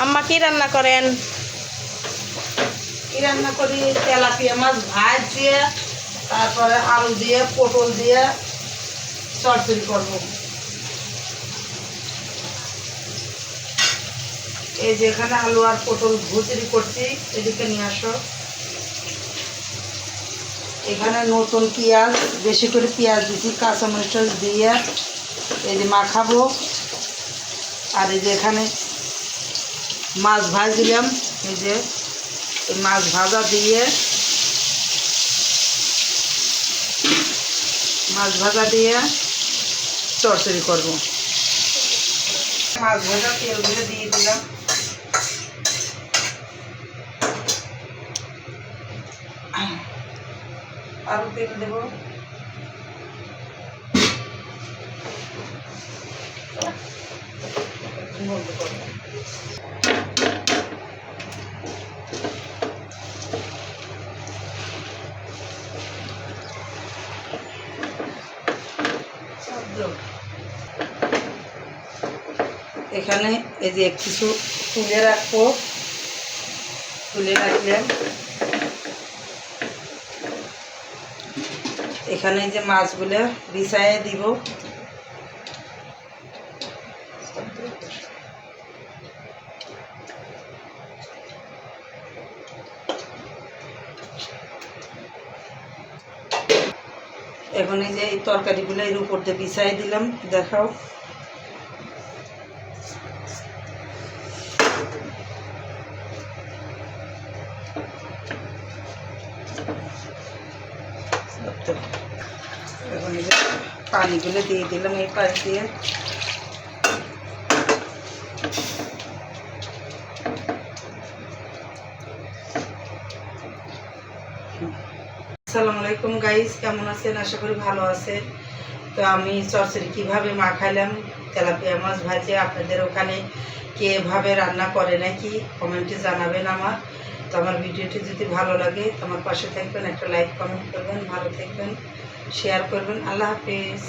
আম্মা কি রান্না করেন? কি রান্না করি? তেলাপিয়া মাছ ভাজ দিয়ে, তারপরে আলু দিয়ে পটল দিয়ে চচ্চড়ি করব। এই যে এখানে আলু আর পটল ভুচড়ি করছি, এদিকে নিয়ে আসো। এখানে নতুন পেঁয়াজ, বেশি করে পেঁয়াজ দিচ্ছি, কাঁচামরিচ দিয়ে এই যে মাখাবো। আর এই যে এখানে মাছ ভাজছিলাম, এই যে এই মাছ ভাজা দিয়ে চচ্চড়ি করব। মাছ ভাজা তেলগুলো দিয়ে দিলাম। আরও তেল দেবো। বন্ধ করবো। এখানে এই যে কিছু তুলে রাখবো, তুলে রাখলে এখানে যে মাছগুলো বিছাইয়ে দিব। এখন এই যে এই তরকারিগুলো এর উপর দিয়ে বিছাই দিলাম। দেখাও। এখন এই যে পানিগুলো দিয়ে দিলাম এই পাশ দিয়ে। আসসালামু আলাইকুম গাইস, কেমন আছেন? আশা করি ভালো আছেন। তো আমি চচ্চড়ি কীভাবে মাখাইলাম তেলাপিয়া মাছ ভাজে, আপনাদের ওখানে কে এভাবে রান্না করে নাকি কমেন্টে জানাবেন আমার। তো আমার ভিডিওটি যদি ভালো লাগে তো আমার পাশে থাকবেন, একটা লাইক কমেন্ট করবেন, ভালো থাকবেন, শেয়ার করবেন। আল্লাহ হাফিজ।